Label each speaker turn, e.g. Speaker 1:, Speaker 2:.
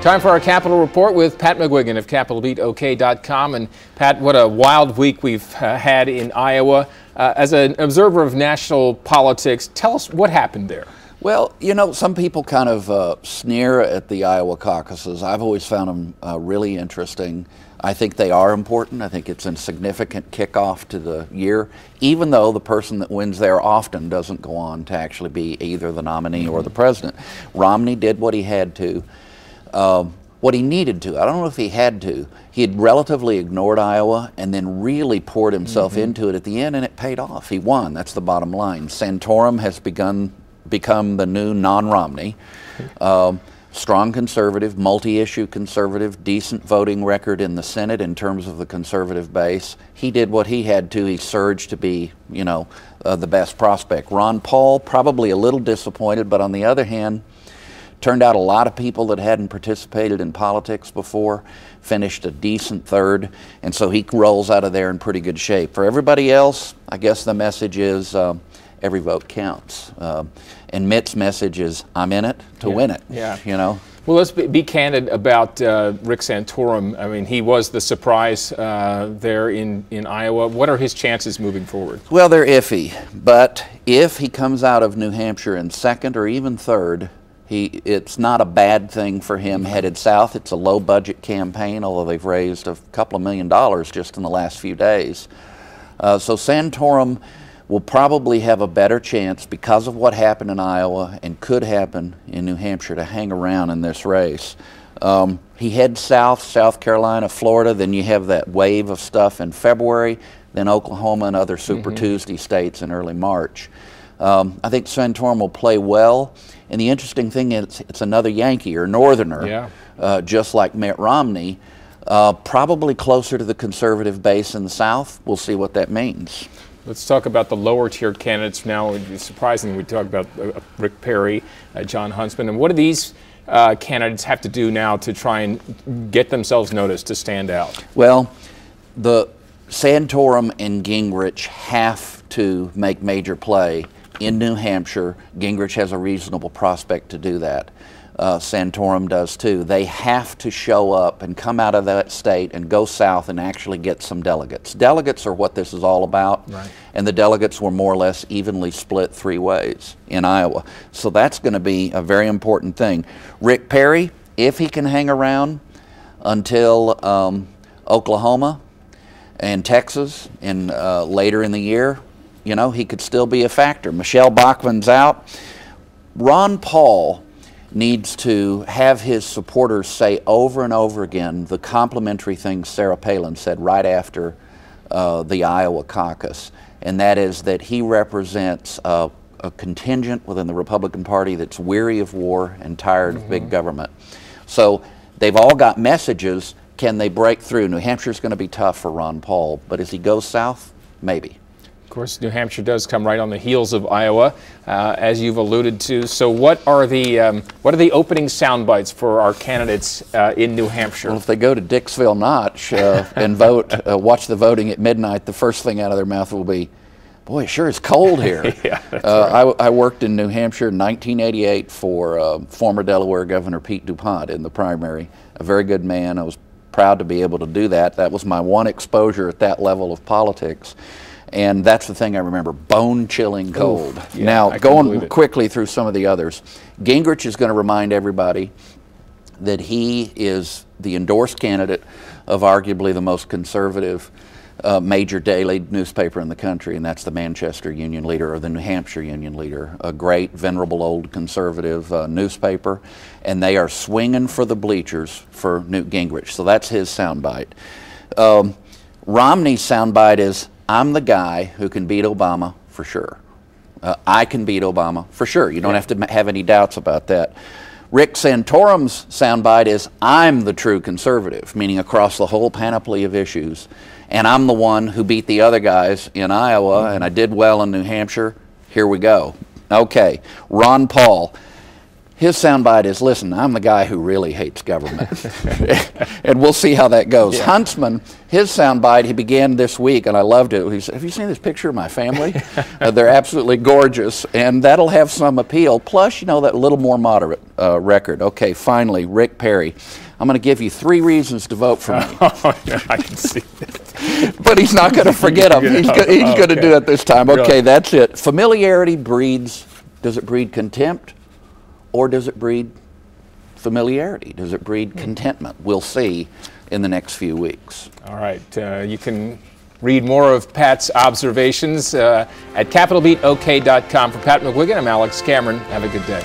Speaker 1: Time for our Capitol Report with Pat McGuigan of CapitolBeatOK.com. And Pat, what a wild week we've had in Iowa. As an observer of national politics, tell us what happened there.
Speaker 2: Well, you know, some people kind of sneer at the Iowa caucuses. I've always found them really interesting. I think they are important. I think it's a significant kickoff to the year, even though the person that wins there often doesn't go on to actually be either the nominee or the president. Romney did what he had to, what he needed to. I don't know if he had to. He had relatively ignored Iowa and then really poured himself into it at the end, and it paid off. He won. That's the bottom line. Santorum has become the new non-Romney. Strong conservative, multi-issue conservative, decent voting record in the Senate in terms of the conservative base. He did what he had to. He surged to be, you know, the best prospect. Ron Paul, probably a little disappointed, but on the other hand, turned out a lot of people that hadn't participated in politics before, finished a decent third, and so he rolls out of there in pretty good shape. For everybody else, I guess the message is every vote counts. And Mitt's message is, I'm in it to win it, you know.
Speaker 1: Well, let's be candid about Rick Santorum. I mean, he was the surprise there in Iowa. What are his chances moving forward?
Speaker 2: Well, they're iffy, but if he comes out of New Hampshire in second or even third, it's not a bad thing for him headed south. It's a low-budget campaign, although they've raised a couple of $1 million just in the last few days. So Santorum will probably have a better chance because of what happened in Iowa and could happen in New Hampshire to hang around in this race. He heads south, South Carolina, Florida, then you have that wave of stuff in February, then Oklahoma and other Super Tuesday states in early March. I think Santorum will play well, and the interesting thing is it's another Yankee or Northerner, just like Mitt Romney, probably closer to the conservative base in the South. We'll see what that means.
Speaker 1: Let's talk about the lower tier candidates now. It's surprising we talk about Rick Perry, John Huntsman, and what do these candidates have to do now to try and get themselves noticed, to stand out?
Speaker 2: Well, the Santorum and Gingrich have to make major play in New Hampshire. Gingrich has a reasonable prospect to do that. Santorum does too. They have to show up and come out of that state and go south and actually get some delegates. Delegates are what this is all about, and the delegates were more or less evenly split three ways in Iowa. So that's going to be a very important thing. Rick Perry, if he can hang around until Oklahoma and Texas and later in the year, you know, he could still be a factor. Michelle Bachmann's out. Ron Paul needs to have his supporters say over and over again the complimentary things Sarah Palin said right after the Iowa caucus, and that is that he represents a contingent within the Republican Party that's weary of war and tired of big government. So they've all got messages. Can they break through? New Hampshire's going to be tough for Ron Paul, but as he goes south, maybe.
Speaker 1: Of course, New Hampshire does come right on the heels of Iowa, as you've alluded to. So what are the opening sound bites for our candidates in New Hampshire?
Speaker 2: Well, if they go to Dixville Notch and vote, watch the voting at midnight, the first thing out of their mouth will be, boy, it sure is cold here.
Speaker 1: That's right.
Speaker 2: I worked in New Hampshire in 1988 for former Delaware Governor Pete DuPont in the primary. A very good man. I was proud to be able to do that. That was my one exposure at that level of politics. And that's the thing I remember, bone-chilling cold.
Speaker 1: Oof, yeah,
Speaker 2: now, going quickly through some of the others, Gingrich is going to remind everybody that he is the endorsed candidate of arguably the most conservative major daily newspaper in the country, and that's the Manchester Union Leader or the New Hampshire Union Leader, a great, venerable old conservative newspaper, and they are swinging for the bleachers for Newt Gingrich. So that's his soundbite. Romney's soundbite is, I'm the guy who can beat Obama for sure. I can beat Obama for sure. You don't have to have any doubts about that. Rick Santorum's soundbite is, I'm the true conservative, meaning across the whole panoply of issues. And I'm the one who beat the other guys in Iowa, and I did well in New Hampshire. Here we go. Okay, Ron Paul. His soundbite is, listen, I'm the guy who really hates government. And we'll see how that goes. Yeah. Huntsman, his soundbite, he began this week, and I loved it. He said, have you seen this picture of my family? They're absolutely gorgeous, and that'll have some appeal. Plus, you know, that little more moderate record. Okay, finally, Rick Perry. I'm going to give you 3 reasons to vote for me.
Speaker 1: Oh, yeah, I can see that.
Speaker 2: But he's not going to forget them. He's going to do it this time. Okay, that's it. Familiarity breeds, does it breed contempt? Or does it breed familiarity? Does it breed contentment? We'll see in the next few weeks.
Speaker 1: All right. You can read more of Pat's observations at CapitolBeatOK.com. For Pat McGuigan, I'm Alex Cameron. Have a good day.